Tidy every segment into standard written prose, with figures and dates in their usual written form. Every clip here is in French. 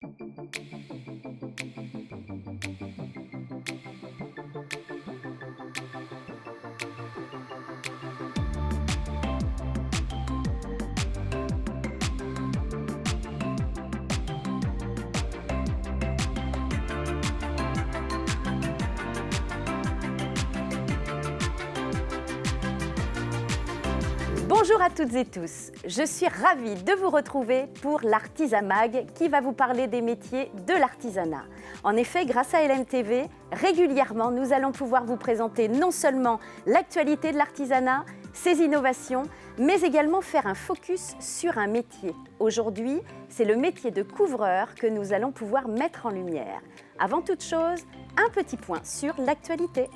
Bonjour à toutes et tous, je suis ravie de vous retrouver pour l'Artisamag qui va vous parler des métiers de l'artisanat. En effet, grâce à LMTV, régulièrement, nous allons pouvoir vous présenter non seulement l'actualité de l'artisanat, ses innovations, mais également faire un focus sur un métier. Aujourd'hui, c'est le métier de couvreur que nous allons pouvoir mettre en lumière. Avant toute chose, un petit point sur l'actualité.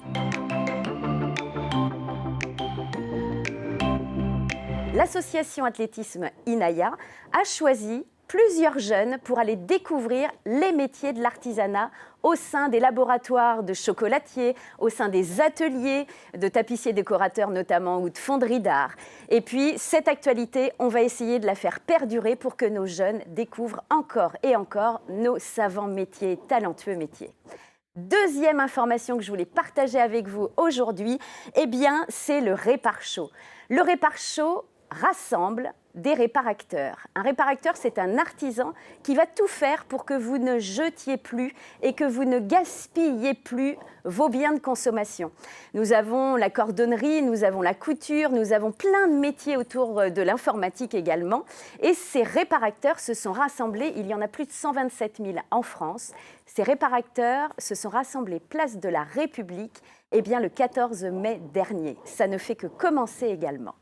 L'association athlétisme INAIA a choisi plusieurs jeunes pour aller découvrir les métiers de l'artisanat au sein des laboratoires de chocolatiers, au sein des ateliers de tapissiers décorateurs notamment ou de fonderies d'art. Et puis, cette actualité, on va essayer de la faire perdurer pour que nos jeunes découvrent encore et encore nos savants métiers, talentueux métiers. Deuxième information que je voulais partager avec vous aujourd'hui, eh bien, c'est le Répar-Show. Le Répar-Show rassemble des réparateurs. Un réparateur, c'est un artisan qui va tout faire pour que vous ne jetiez plus et que vous ne gaspilliez plus vos biens de consommation. Nous avons la cordonnerie, nous avons la couture, nous avons plein de métiers autour de l'informatique également. Et ces réparateurs se sont rassemblés, il y en a plus de 127 000 en France. Ces réparateurs se sont rassemblés place de la République eh bien, le 14 mai dernier. Ça ne fait que commencer également.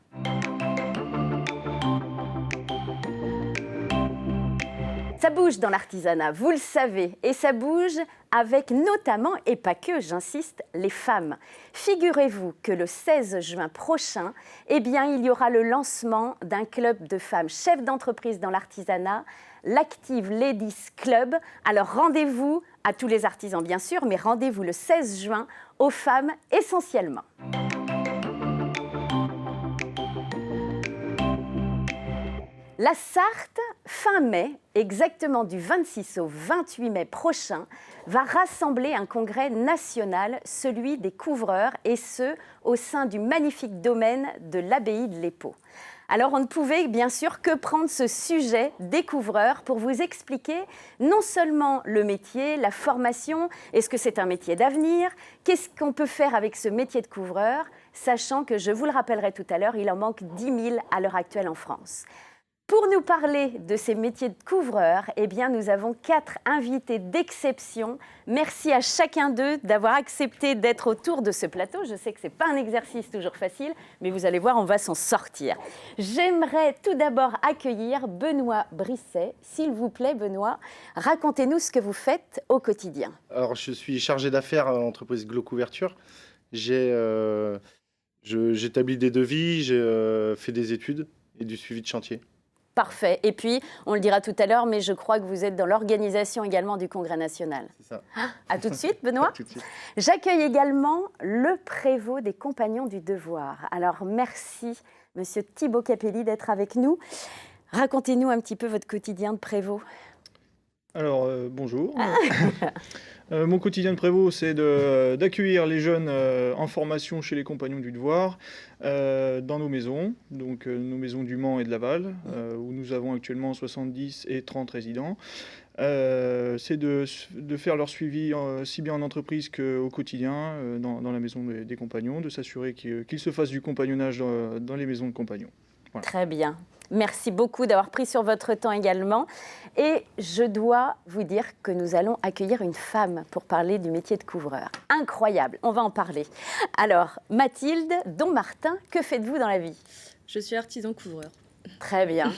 Ça bouge dans l'artisanat, vous le savez, et ça bouge avec notamment, et pas que, j'insiste, les femmes. Figurez-vous que le 16 juin prochain, eh bien, il y aura le lancement d'un club de femmes chefs d'entreprise dans l'artisanat, l'Active Ladies Club. Alors rendez-vous à tous les artisans bien sûr, mais rendez-vous le 16 juin aux femmes essentiellement. La Sarthe, fin mai, exactement du 26 au 28 mai prochain, va rassembler un congrès national, celui des couvreurs, et ce, au sein du magnifique domaine de l'abbaye de l'Épau. Alors, on ne pouvait bien sûr que prendre ce sujet des couvreurs pour vous expliquer non seulement le métier, la formation, est-ce que c'est un métier d'avenir, qu'est-ce qu'on peut faire avec ce métier de couvreur, sachant que, je vous le rappellerai tout à l'heure, il en manque 10 000 à l'heure actuelle en France. Pour nous parler de ces métiers de couvreurs, eh bien, nous avons 4 invités d'exception. Merci à chacun d'eux d'avoir accepté d'être autour de ce plateau. Je sais que ce n'est pas un exercice toujours facile, mais vous allez voir, on va s'en sortir. J'aimerais tout d'abord accueillir Benoît Brisset. S'il vous plaît, Benoît, racontez-nous ce que vous faites au quotidien. Alors, je suis chargé d'affaires à l'entreprise Glo Couverture. J'établis des devis, j'ai fait des études et du suivi de chantier. Parfait. Et puis, on le dira tout à l'heure, mais je crois que vous êtes dans l'organisation également du Congrès national. C'est ça. À tout de suite, Benoît. À tout de suite. J'accueille également le prévôt des Compagnons du Devoir. Alors, merci, Monsieur Thibaut Capelli, d'être avec nous. Racontez-nous un petit peu votre quotidien de prévôt. Alors, bonjour. Mon quotidien de prévôt, c'est d'accueillir les jeunes en formation chez les Compagnons du Devoir dans nos maisons, donc nos maisons du Mans et de Laval, où nous avons actuellement 70 et 30 résidents. C'est de faire leur suivi si bien en entreprise qu'au quotidien dans la maison des compagnons, de s'assurer qu'ils se fassent du compagnonnage dans les maisons de compagnons. Voilà. Très bien. Merci beaucoup d'avoir pris sur votre temps également. Et je dois vous dire que nous allons accueillir une femme pour parler du métier de couvreur. Incroyable, on va en parler. Alors, Mathilde Dommartin, que faites-vous dans la vie? Je suis artisan couvreur. Très bien.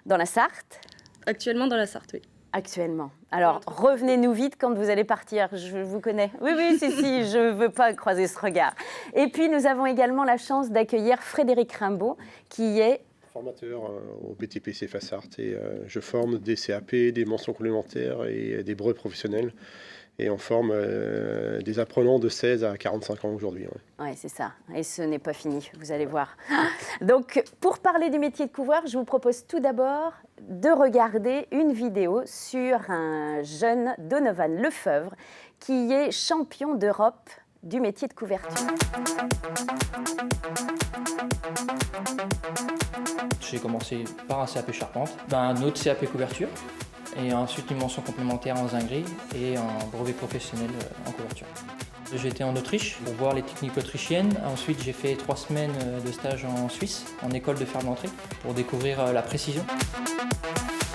Dans la Sarthe? Actuellement dans la Sarthe, oui. Actuellement. Alors, revenez-nous vite quand vous allez partir. Je vous connais. Oui, si, je ne veux pas croiser ce regard. Et puis, nous avons également la chance d'accueillir Frédéric Rimbaud, qui est formateur au BTP CFA Sarthe et je forme des CAP, des mentions complémentaires et des brevets professionnels Et on forme des apprenants de 16 à 45 ans aujourd'hui. Ouais. Oui, c'est ça. Et ce n'est pas fini, vous allez voir. Donc, pour parler du métier de couvreur, je vous propose tout d'abord de regarder une vidéo sur un jeune Donovan Lefebvre qui est champion d'Europe du métier de couverture. J'ai commencé par un CAP charpente, un autre CAP couverture, et ensuite une mention complémentaire en zinguerie et un brevet professionnel en couverture. J'ai été en Autriche pour voir les techniques autrichiennes. Ensuite, j'ai fait 3 semaines de stage en Suisse, en école de ferblanterie, pour découvrir la précision.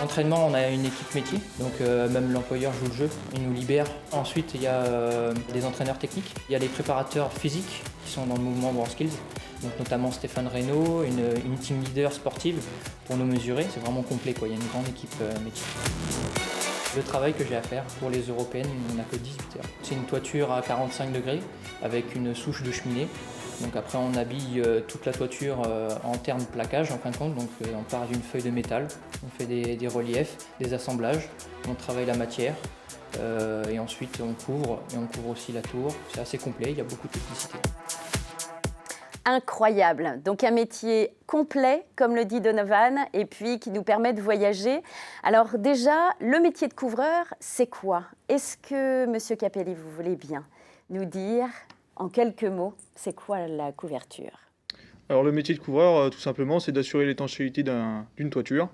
Entraînement, on a une équipe métier, donc même l'employeur joue le jeu, il nous libère. Ensuite, il y a des entraîneurs techniques, il y a les préparateurs physiques qui sont dans le mouvement World Skills, donc notamment Stéphane Reynaud, une team leader sportive pour nous mesurer. C'est vraiment complet, quoi. Il y a une grande équipe métier. Le travail que j'ai à faire pour les européennes, on n'a que 18 heures. C'est une toiture à 45 degrés avec une souche de cheminée. Donc après on habille toute la toiture en termes de plaquage en fin de compte. Donc on part d'une feuille de métal, on fait des reliefs, des assemblages, on travaille la matière et ensuite on couvre et on couvre aussi la tour. C'est assez complet, il y a beaucoup de technicité. Incroyable. Donc un métier complet, comme le dit Donovan, et puis qui nous permet de voyager. Alors déjà, le métier de couvreur, c'est quoi? Est-ce que, Monsieur Capelli, vous voulez bien nous dire en quelques mots, c'est quoi la couverture? Alors le métier de couvreur, tout simplement, c'est d'assurer l'étanchéité d'une toiture.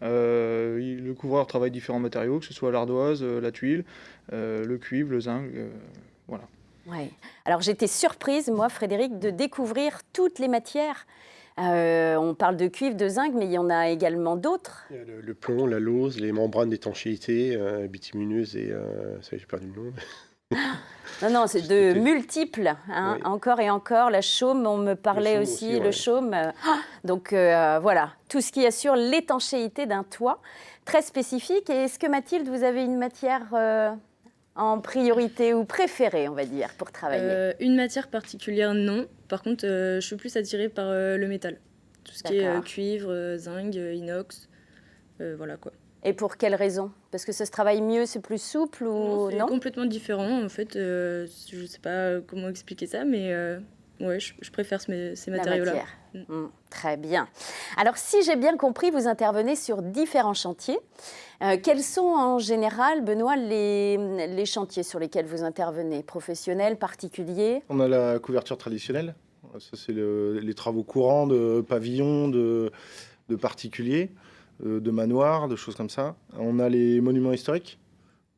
Le couvreur travaille différents matériaux, que ce soit l'ardoise, la tuile, le cuivre, le zinc, voilà. Ouais. Alors j'étais surprise, moi, Frédéric, de découvrir toutes les matières. On parle de cuivre, de zinc, mais il y en a également d'autres. Il y a le plomb, la lauze, les membranes d'étanchéité, bitumineuses et... ça y est, j'ai perdu le nom. Non, c'est de multiples, hein, oui. Encore et encore. La chaume, on me parlait aussi, le chaume. Donc voilà, tout ce qui assure l'étanchéité d'un toit, très spécifique. Et est-ce que Mathilde, vous avez une matière en priorité ou préférée, on va dire, pour travailler? Une matière particulière, non. Par contre, je suis plus attirée par le métal. Tout ce qui est cuivre, zinc, inox, voilà quoi. Et pour quelle raison? Parce que ça se travaille mieux, c'est plus souple ou non? C'est complètement différent en fait. Je ne sais pas comment expliquer ça, mais ouais, je préfère ces matériaux-là. Très bien. Alors si j'ai bien compris, vous intervenez sur différents chantiers. Quels sont en général, Benoît, les chantiers sur lesquels vous intervenez? Professionnels, particuliers? On a la couverture traditionnelle. Ça, c'est les travaux courants de pavillons, de particuliers. De manoirs, de choses comme ça. On a les monuments historiques,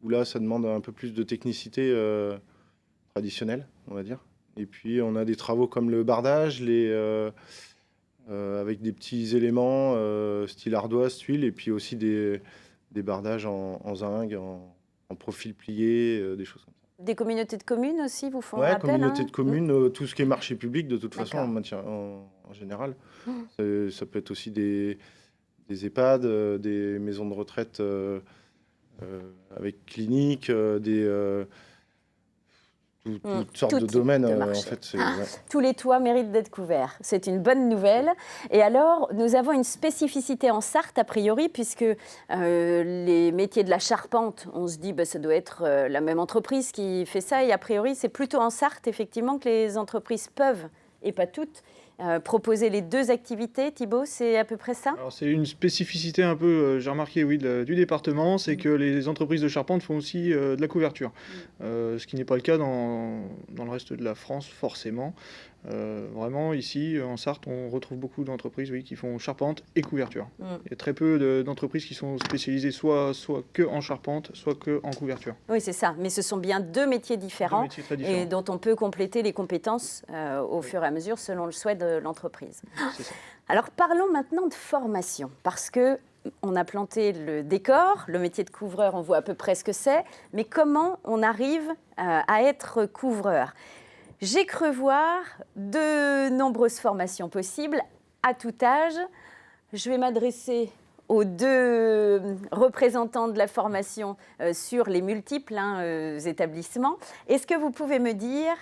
où là, ça demande un peu plus de technicité traditionnelle, on va dire. Et puis, on a des travaux comme le bardage, avec des petits éléments, style ardoise, tuile, et puis aussi des bardages en zinc, en profil plié, des choses comme ça. Des communautés de communes aussi vous font appel? Oui, communautés de communes, tout ce qui est marché public, de toute façon, en général. Ça peut être aussi des EHPAD, des maisons de retraite avec cliniques, toutes sortes de domaines. En fait, Tous les toits méritent d'être couverts. C'est une bonne nouvelle. Et alors, nous avons une spécificité en Sarthe, a priori, puisque les métiers de la charpente, on se dit ça doit être la même entreprise qui fait ça. Et a priori, c'est plutôt en Sarthe, effectivement, que les entreprises peuvent, et pas toutes, proposer les deux activités. Thibaut, c'est à peu près ça? Alors c'est une spécificité un peu, j'ai remarqué, oui, du département, c'est que les entreprises de charpente font aussi de la couverture, ce qui n'est pas le cas dans le reste de la France, forcément. Vraiment, ici, en Sarthe, on retrouve beaucoup d'entreprises qui font charpente et couverture. Il y a très peu d'entreprises qui sont spécialisées soit que en charpente, soit que en couverture. Oui, c'est ça. Mais ce sont bien deux métiers différents, et dont on peut compléter les compétences au fur et à mesure selon le souhait de l'entreprise. Alors, parlons maintenant de formation, parce que on a planté le décor, le métier de couvreur, on voit à peu près ce que c'est, mais comment on arrive à être couvreur? J'ai cru voir de nombreuses formations possibles à tout âge. Je vais m'adresser aux deux représentants de la formation sur les multiples établissements. Est-ce que vous pouvez me dire,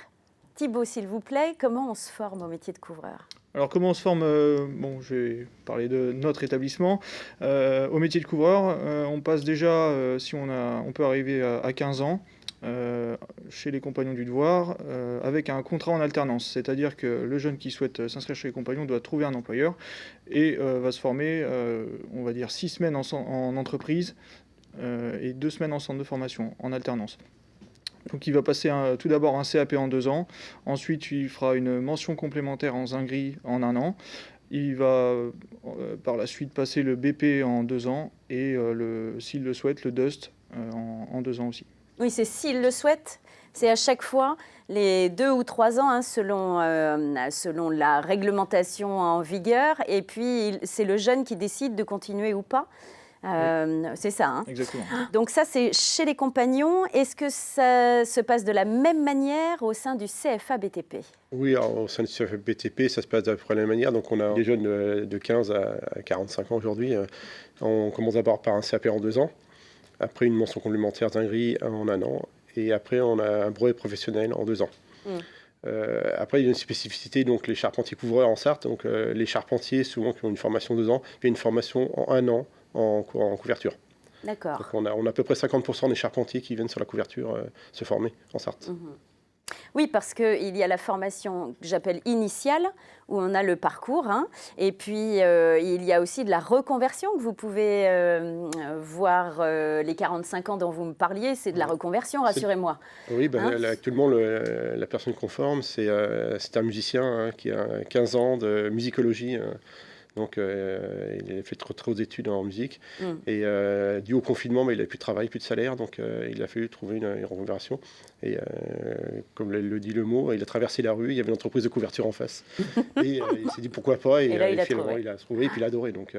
Thibaut, s'il vous plaît, comment on se forme au métier de couvreur? Alors comment on se forme? Je vais parler de notre établissement. Au métier de couvreur, on passe déjà, on peut arriver à 15 ans. chez les Compagnons du Devoir avec un contrat en alternance. C'est-à-dire que le jeune qui souhaite s'inscrire chez les Compagnons doit trouver un employeur et va se former, on va dire, 6 semaines en entreprise et 2 semaines en centre de formation, en alternance. Donc il va passer tout d'abord un CAP en 2 ans, ensuite il fera une mention complémentaire en Zingri en 1 an, il va par la suite passer le BP en 2 ans et s'il le souhaite, le DUST en 2 ans aussi. Oui, c'est s'il le souhaite. C'est à chaque fois les 2 ou 3 ans, hein, selon la réglementation en vigueur. Et puis, c'est le jeune qui décide de continuer ou pas. C'est ça. Hein. Exactement. Donc ça, c'est chez les compagnons. Est-ce que ça se passe de la même manière au sein du CFA BTP? Oui, alors, au sein du CFA BTP, ça se passe de la même manière. Donc on a des jeunes de 15 à 45 ans aujourd'hui. On commence d'abord par un CAP en 2 ans. Après, une mention complémentaire Zingri en 1 an. Et après, on a un brevet professionnel en 2 ans. Après, il y a une spécificité, donc les charpentiers couvreurs en Sarthe. Donc les charpentiers, souvent, qui ont une formation 2 ans, il y a une formation en 1 an en couverture. D'accord. Donc on a à peu près 50% des charpentiers qui viennent sur la couverture se former en Sarthe. Oui, parce qu'il y a la formation que j'appelle initiale, où on a le parcours, hein, et puis il y a aussi de la reconversion que vous pouvez voir, les 45 ans dont vous me parliez, c'est de la reconversion, rassurez-moi. Oui, Hein? actuellement, la personne qu'on forme, c'est un musicien qui a 15 ans de musicologie. Donc, il a fait trop d'études en musique. Et dû au confinement, il n'a plus de travail, plus de salaire. Donc, il a fallu trouver une reconversion. Et comme le dit le mot, il a traversé la rue. Il y avait une entreprise de couverture en face. Et il s'est dit pourquoi pas. Et là, il a finalement, trouvé. il a trouvé et puis il a adoré. Donc,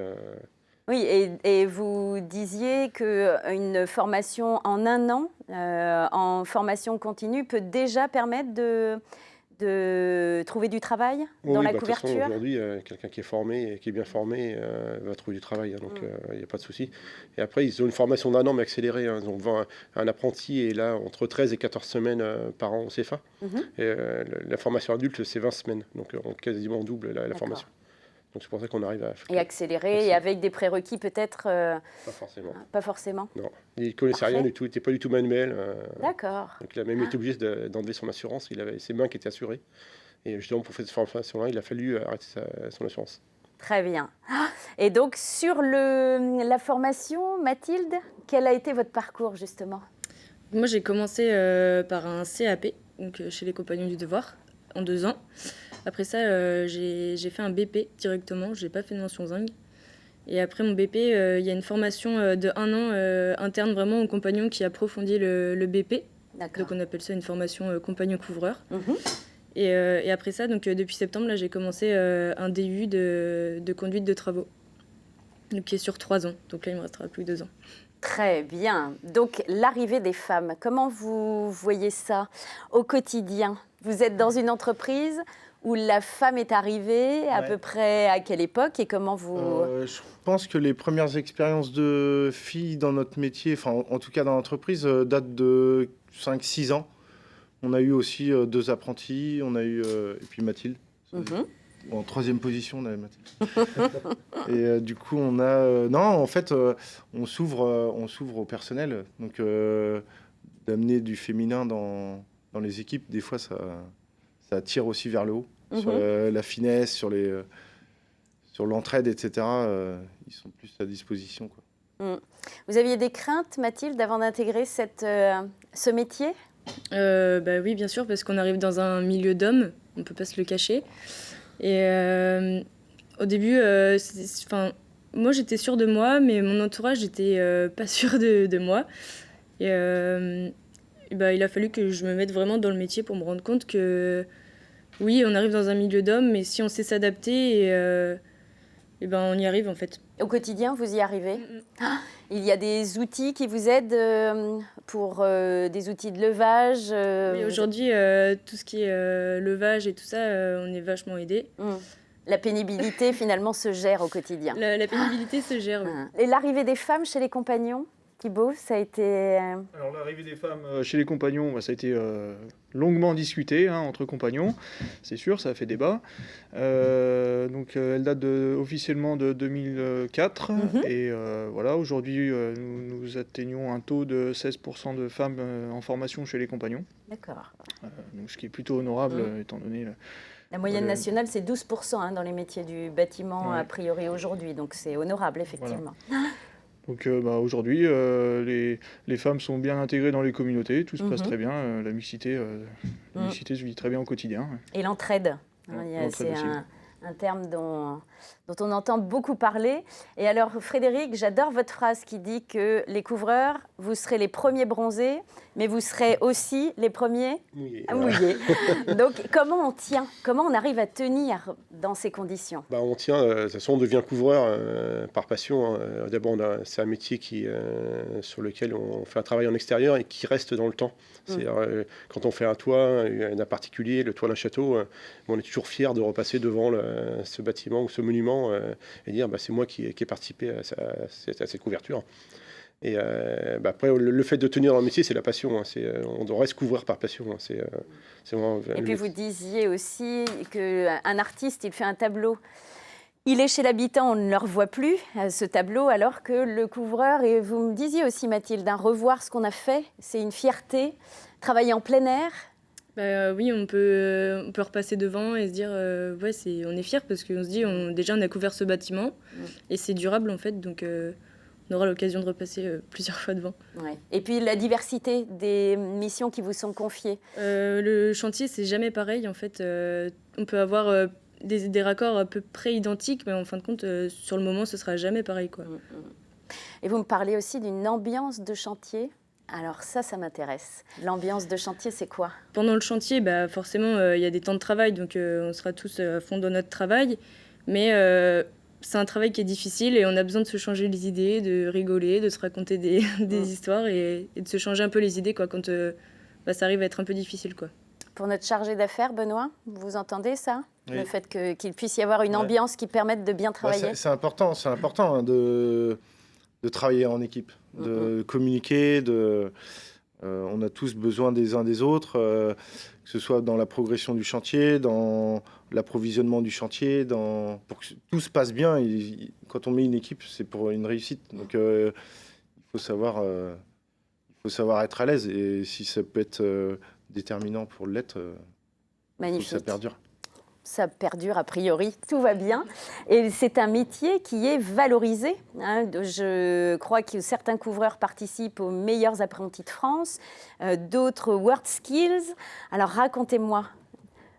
Oui, et vous disiez qu'une formation en 1 an, en formation continue, peut déjà permettre de trouver du travail dans la de toute façon, couverture? aujourd'hui, quelqu'un qui est formé et qui est bien formé va trouver du travail, hein, donc il n'y a pas de souci. Et après, ils ont une formation d'1 an, mais accélérée. Hein. Ils ont un apprenti est là entre 13 et 14 semaines par an au CFA. Et la formation adulte, c'est 20 semaines, donc on quasiment double la formation. Donc c'est pour ça qu'on arrive à... Et accélérer, et avec des prérequis peut-être Pas forcément. Pas forcément. Non, il ne connaissait rien du tout, il n'était pas du tout manuel. D'accord. Donc il a même été obligé d'enlever son assurance, il avait ses mains qui étaient assurées. Et justement, pour faire cette formation-là, il a fallu arrêter son assurance. Très bien. Et donc, sur la formation, Mathilde, quel a été votre parcours, justement? Moi, j'ai commencé par un CAP, donc chez les Compagnons du Devoir, en 2 ans. Après ça, j'ai fait un BP directement, je n'ai pas fait de mention Zing. Et après mon BP, il y a une formation de 1 an interne vraiment aux compagnons qui approfondit le BP. Donc on appelle ça une formation compagnon couvreur. Et après ça, donc, depuis septembre, là, j'ai commencé un DU de conduite de travaux, donc, qui est sur 3 ans. Donc là, il me restera plus que 2 ans. Très bien. Donc, l'arrivée des femmes, comment vous voyez ça au quotidien? Vous êtes dans une entreprise où la femme est arrivée, à peu près à quelle époque, et comment vous... Je pense que les premières expériences de filles dans notre métier, enfin en tout cas dans l'entreprise, datent de 5-6 ans. On a eu aussi 2 apprentis, on a eu, et puis Mathilde. En 3e position, on avait Mathilde. Et du coup, on a... non, en fait, on s'ouvre au personnel. Donc, d'amener du féminin dans les équipes, des fois, ça tire aussi vers le haut. Sur la finesse, sur l'entraide, etc. Ils sont plus à disposition, quoi. Vous aviez des craintes, Mathilde, avant d'intégrer ce métier? Oui, bien sûr, parce qu'on arrive dans un milieu d'hommes, on ne peut pas se le cacher. Et au début, moi j'étais sûre de moi, mais mon entourage n'était pas sûr de moi. Et il a fallu que je me mette vraiment dans le métier pour me rendre compte que oui, on arrive dans un milieu d'hommes, mais si on sait s'adapter, on y arrive en fait. Au quotidien, vous y arrivez? Il y a des outils qui vous aident pour des outils de levage? Oui, aujourd'hui, tout ce qui est levage et tout ça, on est vachement aidés. La pénibilité, finalement, se gère au quotidien. La pénibilité se gère, oui. Et l'arrivée des femmes chez les compagnons, Thibaut, ça a été... Alors l'arrivée des femmes chez les compagnons, ça a été longuement discuté entre compagnons, c'est sûr, ça a fait débat. Donc elle date officiellement de 2004 et voilà, aujourd'hui nous atteignons un taux de 16% de femmes en formation chez les compagnons. D'accord. Donc, ce qui est plutôt honorable étant donné... La moyenne nationale, c'est 12% dans les métiers du bâtiment, a priori aujourd'hui, donc c'est honorable, effectivement. Voilà. Donc aujourd'hui, les femmes sont bien intégrées dans les communautés, tout se passe très bien, la mixité se vit très bien au quotidien. Et l'entraide, c'est un terme dont on entend beaucoup parler. Et alors Frédéric, j'adore votre phrase qui dit que les couvreurs, vous serez les premiers bronzés, mais vous serez aussi les premiers mouillés. Donc comment on tient? Comment on arrive à tenir dans ces conditions? On tient, de toute façon on devient couvreur par passion. D'abord c'est un métier sur lequel on fait un travail en extérieur et qui reste dans le temps. C'est-à-dire, quand on fait un toit d'un particulier, le toit d'un château, on est toujours fier de repasser devant ce bâtiment ou ce monument et dire c'est moi qui ai participé à cette couverture. Et après, le fait de tenir dans le métier, c'est la passion. On reste couvreur par passion. C'est vraiment, et puis vous disiez aussi qu'un artiste, il fait un tableau. Il est chez l'habitant, on ne le revoit plus, ce tableau, alors que le couvreur, et vous me disiez aussi Mathilde, revoir ce qu'on a fait, c'est une fierté. Travailler en plein air. Oui, on peut repasser devant et se dire, on est fiers parce qu'on se dit, déjà on a couvert ce bâtiment et c'est durable en fait, donc on aura l'occasion de repasser plusieurs fois devant. Ouais. Et puis la diversité des missions qui vous sont confiées. Le chantier, c'est jamais pareil en fait. On peut avoir des raccords à peu près identiques, mais en fin de compte, sur le moment, ce sera jamais pareil, quoi. Et vous me parlez aussi d'une ambiance de chantier. Alors ça m'intéresse. L'ambiance de chantier, c'est quoi? Pendant le chantier, forcément, il y a des temps de travail, donc on sera tous à fond dans notre travail. Mais c'est un travail qui est difficile et on a besoin de se changer les idées, de rigoler, de se raconter des histoires et de se changer un peu les idées quand ça arrive à être un peu difficile, quoi. Pour notre chargé d'affaires, Benoît, vous entendez ça? Le fait qu'il puisse y avoir une ambiance qui permette de bien travailler. C'est important de travailler en équipe, de communiquer, on a tous besoin des uns des autres, que ce soit dans la progression du chantier, dans l'approvisionnement du chantier, pour que tout se passe bien. Quand on met une équipe, c'est pour une réussite. Donc il faut savoir être à l'aise. Et si ça peut être déterminant pour l'être, magnifique. Ça perdure. Ça perdure a priori, tout va bien. Et c'est un métier qui est valorisé. Je crois que certains couvreurs participent aux meilleurs apprentis de France, d'autres World Skills. Alors racontez-moi.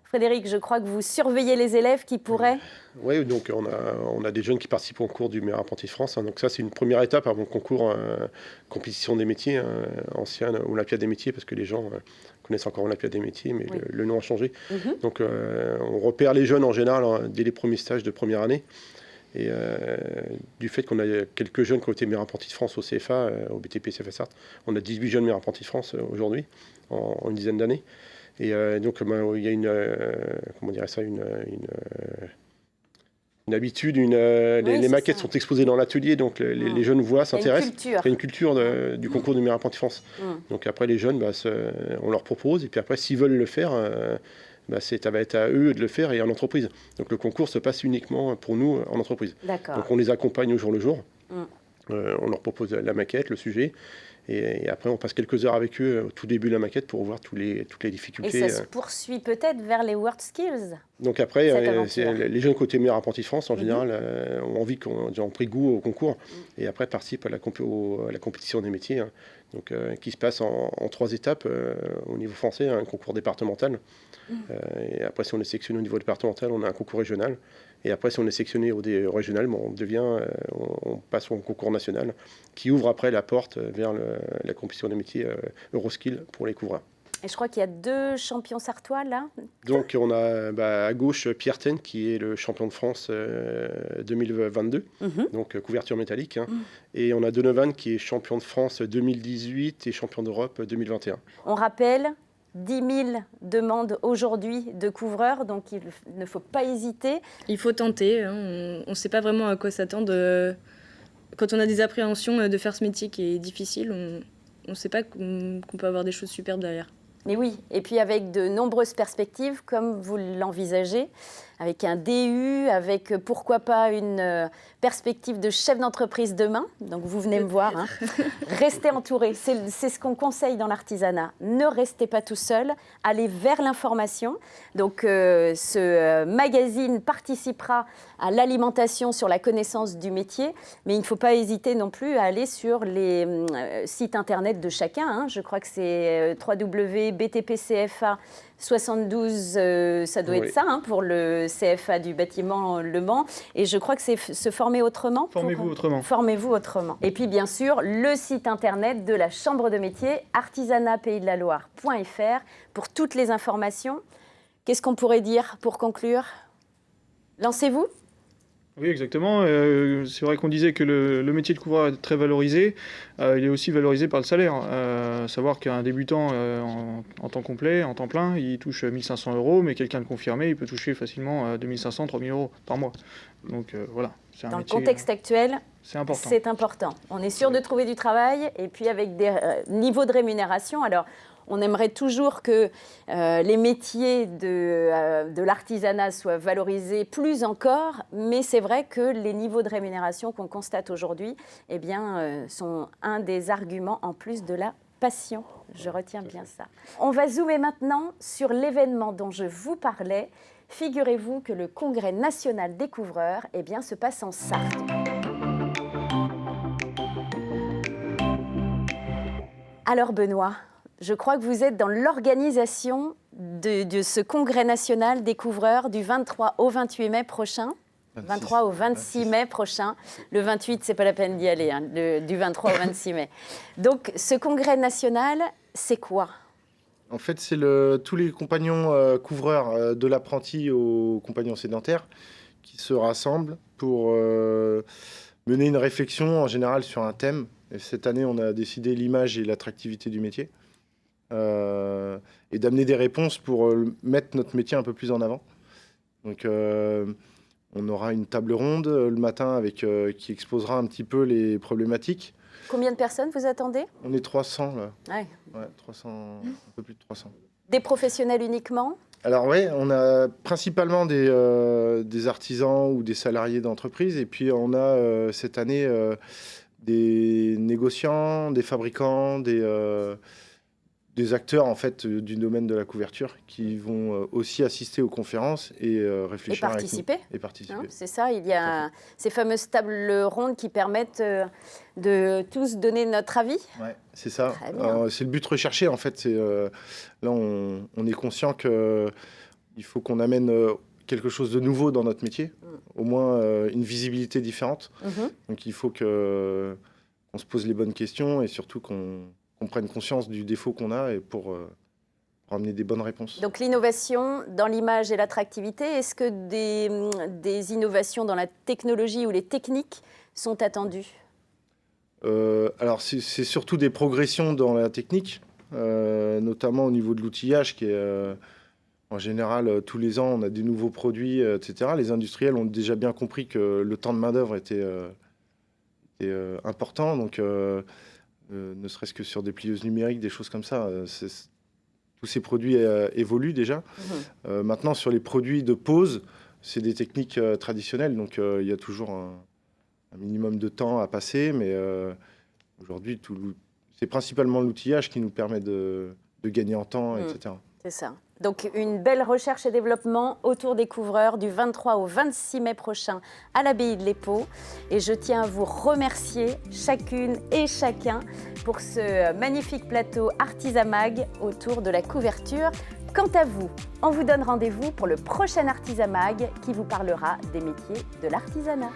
Frédéric, je crois que vous surveillez les élèves qui pourraient... Oui, donc on a des jeunes qui participent au concours du meilleur apprenti de France. Donc ça, c'est une première étape avant le concours compétition des métiers, ancienne Olympiade des métiers, parce que les gens connaissent encore Olympiade des métiers, mais le nom a changé. Donc on repère les jeunes en général dès les premiers stages de première année. Et du fait qu'on a quelques jeunes qui ont été meilleurs apprentis de France au CFA, au BTP CFA Sarthe, on a 18 jeunes meilleurs apprentis de France aujourd'hui, en une dizaine d'années. Et donc, il y a une habitude, les maquettes sont exposées dans l'atelier, donc les jeunes voient, s'intéressent. Il y a une culture du concours du meilleur apprenti de France. Donc après, les jeunes, on leur propose, et puis après, s'ils veulent le faire, ça va être à eux de le faire et en entreprise. Donc le concours se passe uniquement pour nous en entreprise. Donc on les accompagne au jour le jour. On leur propose la maquette, le sujet. Et après, on passe quelques heures avec eux au tout début de la maquette pour voir toutes les difficultés. Et ça se poursuit peut-être vers les World Skills. Donc après, les jeunes côté meilleurs apprentis de France, en général, ont pris goût au concours. Et après, participent à la compétition des métiers, donc, qui se passe en 3 étapes au niveau français, un concours départemental. Et après, si on est sélectionné au niveau départemental, on a un concours régional. Et après, si on est sélectionné au régional, on passe au concours national, qui ouvre après la porte vers la compétition des métiers Euroskill pour les couvreurs. Et je crois qu'il y a 2 champions sartois, là. Donc, on a à gauche Pierre Ten, qui est le champion de France 2022, donc couverture métallique. Et on a Donovan, qui est champion de France 2018 et champion d'Europe 2021. On rappelle 10 000 demandes aujourd'hui de couvreurs, donc il ne faut pas hésiter. Il faut tenter, on ne sait pas vraiment à quoi s'attendre quand on a des appréhensions de faire ce métier qui est difficile, on ne sait pas qu'on peut avoir des choses superbes derrière. Mais oui, et puis avec de nombreuses perspectives, comme vous l'envisagez, avec un DU, avec pourquoi pas une perspective de chef d'entreprise demain. Donc vous venez me voir, hein. Restez entourés, c'est ce qu'on conseille dans l'artisanat. Ne restez pas tout seul, allez vers l'information. Donc ce magazine participera à l'alimentation sur la connaissance du métier, mais il ne faut pas hésiter non plus à aller sur les sites internet de chacun, hein. Je crois que c'est www.btpcfa 72, ça doit être ça, hein, pour le CFA du bâtiment Le Mans. Et je crois que c'est se former autrement. Formez-vous autrement. Formez-vous autrement. Et puis, bien sûr, le site internet de la Chambre de métier, artisanatpaysdelaloire.fr, pour toutes les informations. Qu'est-ce qu'on pourrait dire pour conclure? Lancez-vous. Oui, exactement. C'est vrai qu'on disait que le métier de couvreur est très valorisé. Il est aussi valorisé par le salaire. Savoir qu'un débutant en temps complet, en temps plein, il touche 1 500 €, mais quelqu'un de confirmé, il peut toucher facilement 2 500, 3 000 € par mois. Donc voilà, c'est un Dans métier, le contexte actuel, c'est important. c'est important. On est sûr de trouver du travail et puis avec des niveaux de rémunération. Alors, on aimerait toujours que les métiers de l'artisanat soient valorisés plus encore, mais c'est vrai que les niveaux de rémunération qu'on constate aujourd'hui eh bien, sont un des arguments en plus de la passion. Je retiens bien ça. On va zoomer maintenant sur l'événement dont je vous parlais. Figurez-vous que le Congrès national des couvreurs eh bien, se passe en Sarthe. Alors Benoît, je crois que vous êtes dans l'organisation de ce congrès national des couvreurs du 23 au 28 mai prochain. 23 au 26 mai prochain. Le 28, c'est pas la peine d'y aller, hein, du 23 au 26 mai. Donc, ce congrès national, c'est quoi? En fait, c'est tous les compagnons couvreurs de l'apprenti aux compagnons sédentaires qui se rassemblent pour mener une réflexion en général sur un thème. Et cette année, on a décidé l'image et l'attractivité du métier. Et d'amener des réponses pour mettre notre métier un peu plus en avant. Donc, on aura une table ronde le matin qui exposera un petit peu les problématiques. Combien de personnes vous attendez? On est 300 là. Ouais. Ouais, 300, un peu plus de 300. Des professionnels uniquement? Alors oui, on a principalement des artisans ou des salariés d'entreprise. Et puis on a cette année des négociants, des fabricants, des acteurs en fait du domaine de la couverture qui vont aussi assister aux conférences et réfléchir Et participer. avec nous. Et participer. Hein, c'est ça, il y a ces fameuses tables rondes qui permettent de tous donner notre avis. Ouais, c'est ça. Très bien. C'est le but recherché en fait. Là, on est conscient qu'il faut qu'on amène quelque chose de nouveau dans notre métier, au moins une visibilité différente. Donc il faut qu'on se pose les bonnes questions et surtout qu'on prenne conscience du défaut qu'on a et pour amener des bonnes réponses. Donc l'innovation dans l'image et l'attractivité, est-ce que des innovations dans la technologie ou les techniques sont attendues? Alors c'est surtout des progressions dans la technique, notamment au niveau de l'outillage qui est... en général, tous les ans, on a des nouveaux produits, etc. Les industriels ont déjà bien compris que le temps de main-d'œuvre était important. Donc, ne serait-ce que sur des plieuses numériques, des choses comme ça, tous ces produits évoluent déjà. Maintenant, sur les produits de pose, c'est des techniques traditionnelles. Donc, il y a toujours un minimum de temps à passer. Mais aujourd'hui, c'est principalement l'outillage qui nous permet de gagner en temps, etc. C'est ça. Donc, une belle recherche et développement autour des couvreurs du 23 au 26 mai prochain à l'Abbaye de l'Épau. Et je tiens à vous remercier chacune et chacun pour ce magnifique plateau Artisamag autour de la couverture. Quant à vous, on vous donne rendez-vous pour le prochain Artisamag qui vous parlera des métiers de l'artisanat.